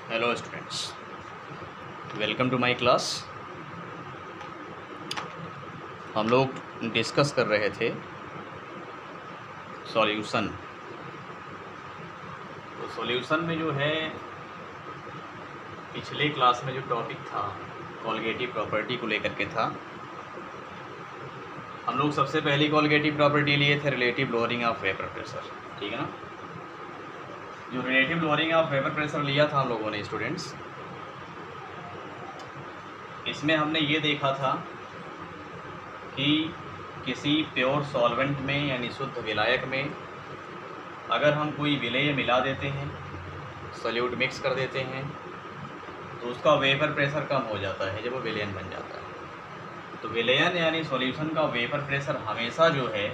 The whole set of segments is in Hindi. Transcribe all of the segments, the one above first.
Hello students, welcome to my class. हम लोग डिस्कस कर रहे थे सॉल्यूशन। तो सॉल्यूशन में जो है पिछले क्लास में जो टॉपिक था कॉलिगेटिव प्रॉपर्टी को लेकर के था। हम लोग सबसे पहली कॉलिगेटिव प्रॉपर्टी लिए थे relative lowering of vapour pressure, ठीक है ना। जो relative lowering of vapour pressure लिया था हम लोगों ने स्टूडेंट्स, इसमें हमने ये देखा था कि किसी प्योर सॉल्वेंट में यानी शुद्ध विलायक में अगर हम कोई विलेय मिला देते हैं, सॉल्यूट मिक्स कर देते हैं, तो उसका वेपर प्रेशर कम हो जाता है जब वो विलयन बन जाता है। तो विलयन यानी सॉल्यूशन का वेपर प्रेशर हमेशा जो है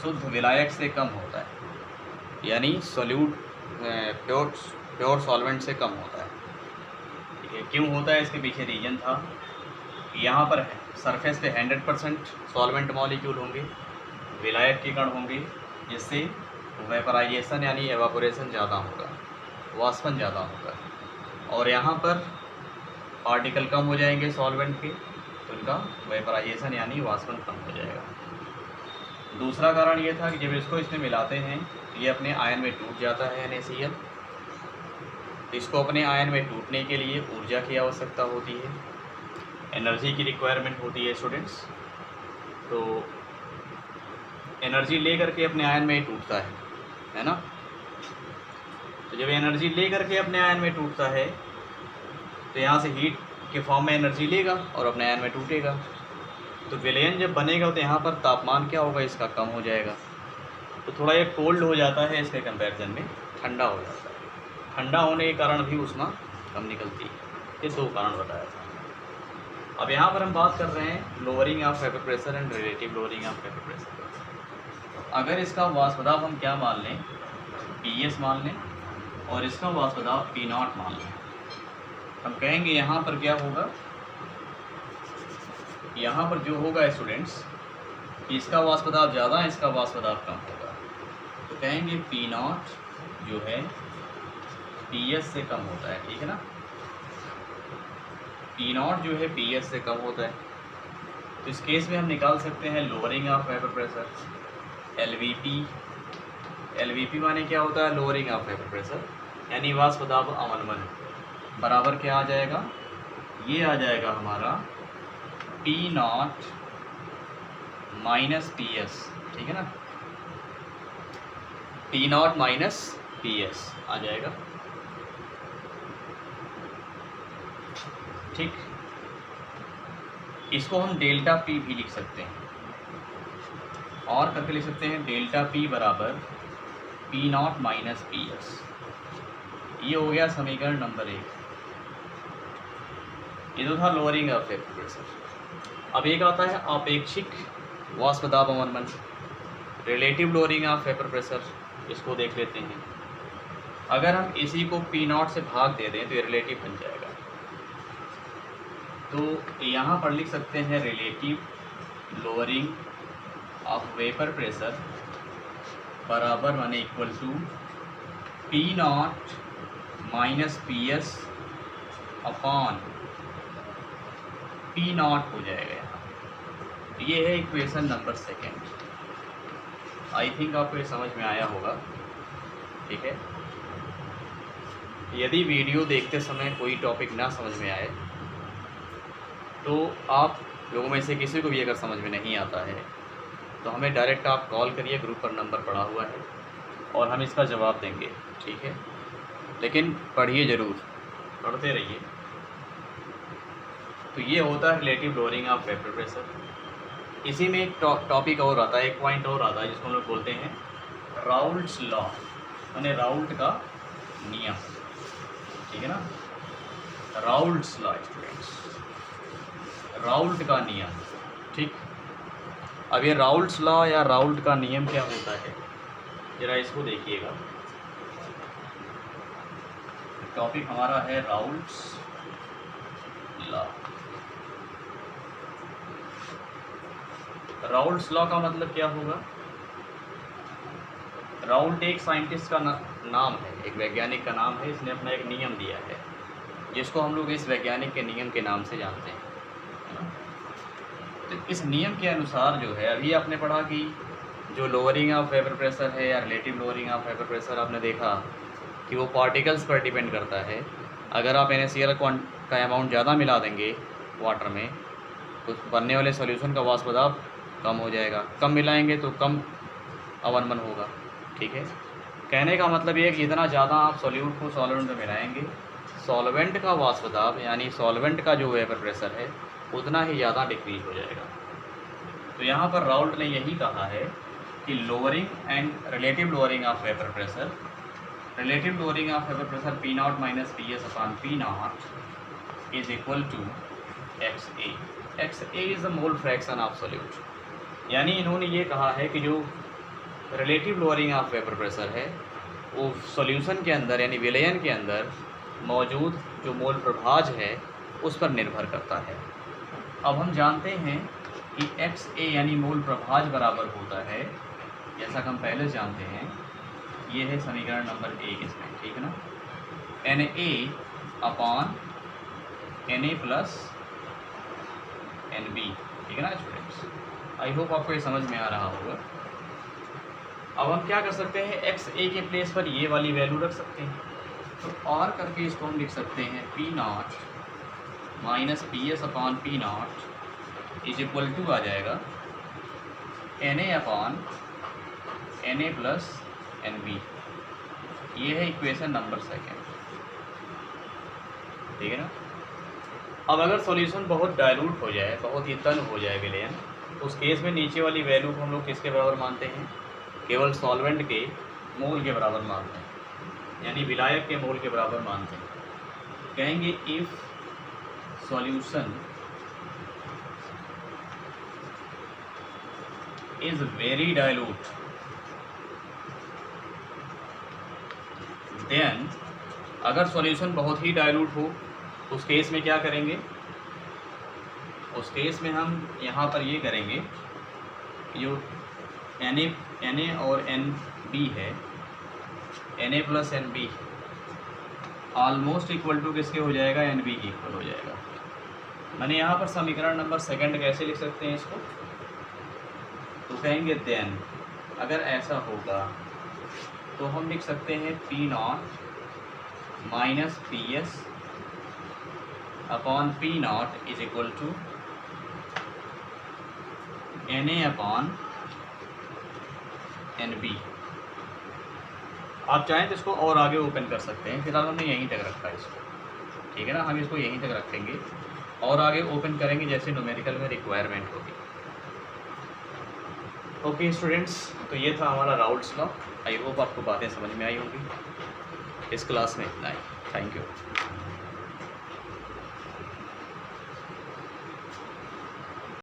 शुद्ध विलायक से कम होता है, यानी सॉल्यूट प्योर सॉल्वेंट से कम होता है। ठीक है, क्यों होता है इसके पीछे रीजन था। यहाँ पर सरफेस पे 100% सॉल्वेंट मॉलिक्यूल होंगे, विलायक के कण होंगे, जिससे वेपराइजेशन यानी एवापोरेशन ज़्यादा होगा, वाष्पन ज़्यादा होगा। और यहाँ पर पार्टिकल कम हो जाएंगे सॉल्वेंट के, तो इनका वेपराइजेशन यानी वाष्पन कम हो जाएगा। दूसरा कारण ये था कि जब इसको इसमें मिलाते हैं ये अपने आयन में टूट जाता है NaCl। इसको अपने आयन में टूटने के लिए ऊर्जा की आवश्यकता होती है, एनर्जी की रिक्वायरमेंट होती है स्टूडेंट्स। तो एनर्जी ले करके अपने आयन में टूटता है ना। तो जब एनर्जी ले करके अपने आयन में टूटता है तो यहाँ से हीट के फॉर्म में एनर्जी लेगा और अपने आयन में टूटेगा। तो विलयन जब बनेगा तो यहाँ पर तापमान क्या होगा, इसका कम हो जाएगा। तो थोड़ा ये कोल्ड हो जाता है, इसके कंपैरिजन में ठंडा हो जाता है। ठंडा होने के कारण भी ऊष्मा कम निकलती है। ये दो कारण बताया था। अब यहाँ पर हम बात कर रहे हैं lowering of vapour pressure and relative lowering of vapour pressure. अगर इसका वाष्प दाब हम क्या मान लें, PS मान लें, और इसका वाष्प दाब P0 मान लें, हम कहेंगे यहाँ पर क्या होगा। यहाँ पर जो होगा स्टूडेंट्स, इसका वाष्प दाब ज़्यादा है, इसका वाष्प दाब कम होगा। तो कहेंगे P0 जो है PS से कम होता है, ठीक है ना। P0 जो है PS से कम होता है। तो इस केस में हम निकाल सकते हैं lowering of vapour pressure, LVP माने क्या होता है, लोअरिंग ऑफ वेपर प्रेशर, यानी वाष्प दाब अवनमन बराबर क्या आ जाएगा, ये आ जाएगा हमारा P0 माइनस PS, ठीक है ना। P0 माइनस PS आ जाएगा, ठीक। इसको हम डेल्टा P भी लिख सकते हैं, और करके लिख सकते हैं डेल्टा P बराबर P0 माइनस PS। ये हो गया समीकरण नंबर 1। ये तो था लोअरिंग ऑफ वेपर प्रेशर। अब एक आता है अपेक्षिक वाष्प दाब अवनमन, relative lowering of vapour pressure. इसको देख लेते हैं। अगर हम इसी को P0 से भाग दे दें तो ये रिलेटिव बन जाएगा। तो यहाँ पर लिख सकते हैं relative lowering of vapour pressure बराबर माने equal to P0 minus PS upon P0 हो जाएगा यहाँ। ये है इक्वेशन नंबर 2। आई थिंक आपको ये समझ में आया होगा, ठीक है। यदि वीडियो देखते समय कोई टॉपिक ना समझ में आए तो आप लोगों में से किसी को भी अगर समझ में नहीं आता है तो हमें डायरेक्ट आप कॉल करिए, ग्रुप पर नंबर पड़ा हुआ है और हम इसका जवाब देंगे, ठीक है। लेकिन पढ़िए ज़रूर, पढ़ते रहिए। तो ये होता है relative lowering of vapour pressure. इसी में एक टॉपिक और आता है, एक पॉइंट और आता है जिसको हम लोग बोलते हैं राउल्ट्स लॉ, यानी राउल्ट का नियम, ठीक है ना। राउल्ट्स लॉ स्टूडेंट्स, राउल्ट का नियम, ठीक। अब ये राउल्ट्स लॉ या राउल्ट का नियम क्या होता है, जरा इसको देखिएगा। टॉपिक हमारा है राउल्ट्स लॉ। राउल्ट्स लॉ का मतलब क्या होगा। राउल्ट एक साइंटिस्ट का नाम है, एक वैज्ञानिक का नाम है, इसने अपना एक नियम दिया है जिसको हम लोग इस वैज्ञानिक के नियम के नाम से जानते हैं, है ना। तो इस नियम के अनुसार जो है, अभी आपने पढ़ा कि जो लोअरिंग ऑफ वेपर प्रेशर है या relative lowering of vapour pressure, आपने देखा कि वो पार्टिकल्स पर डिपेंड करता है। अगर आप NaCl का अमाउंट ज़्यादा मिला देंगे वाटर में तो बनने वाले सॉल्यूशन का वाष्प दाब कम हो जाएगा, कम मिलाएंगे तो कम अवनमन होगा, ठीक है। कहने का मतलब ये है कि जितना ज़्यादा आप सॉल्यूट को सॉल्वेंट में मिलाएंगे, सॉल्वेंट का वाष्प दाब यानी सॉल्वेंट का जो वेपर प्रेशर है उतना ही ज़्यादा डिक्रीज हो जाएगा। तो यहाँ पर राउल्ट ने यही कहा है कि lowering and relative lowering of vapour pressure, relative lowering of vapour pressure P0 minus PS upon P0 is equal to XA। XA is the mole fraction of solute. यानी इन्होंने ये कहा है कि जो relative lowering of vapour pressure है वो सॉल्यूशन के अंदर यानी विलयन के अंदर मौजूद जो मोल प्रभाज है उस पर निर्भर करता है। अब हम जानते हैं कि XA यानी मोल प्रभाज बराबर होता है, जैसा कि हम पहले जानते हैं, ये है समीकरण नंबर 1 इसमें, ठीक है ना, Na upon Na plus Nb, ठीक है ना स्टूडेंट्स। आई होप आपको ये समझ में आ रहा होगा। अब हम क्या कर सकते हैं, XA के प्लेस पर ये वाली वैल्यू रख सकते हैं, तो और करके इसको हम लिख सकते हैं P0 minus PS upon P0 is equal to आ जाएगा Na upon Na plus Nb। ये है इक्वेशन नंबर 2, ठीक है ना। अब अगर सॉल्यूशन बहुत डाइल्यूट हो जाए, बहुत ही तन हो जाए विलयन, उस केस में नीचे वाली वैल्यू को हम लोग किसके बराबर मानते हैं, केवल सॉल्वेंट के मोल के बराबर मानते हैं, यानी विलायक के मोल के बराबर मानते हैं। कहेंगे if solution is very dilute then, अगर सॉल्यूशन बहुत ही डाइल्यूट हो उस केस में क्या करेंगे, उस केस में हम यहाँ पर ये करेंगे, जो Na और Nb है, Na plus Nb almost equal to किसके हो जाएगा, Nb के इक्वल हो जाएगा। मैंने यहाँ पर समीकरण नंबर 2 कैसे लिख सकते हैं इसको, तो कहेंगे देन, अगर ऐसा होगा तो हम लिख सकते हैं P0 minus PS upon P0 is equal to Na upon Nb। आप चाहें तो इसको और आगे ओपन कर सकते हैं, फिलहाल हमने यहीं तक रखा है इसको, ठीक है ना। हम इसको यहीं तक रखेंगे और आगे ओपन करेंगे जैसे न्यूमेरिकल में रिक्वायरमेंट होगी। ओके स्टूडेंट्स, तो ये था हमारा राउल्ट्स लॉ। आई होप आपको बातें समझ में आई होगी। इस क्लास में इतना ही। Thank you.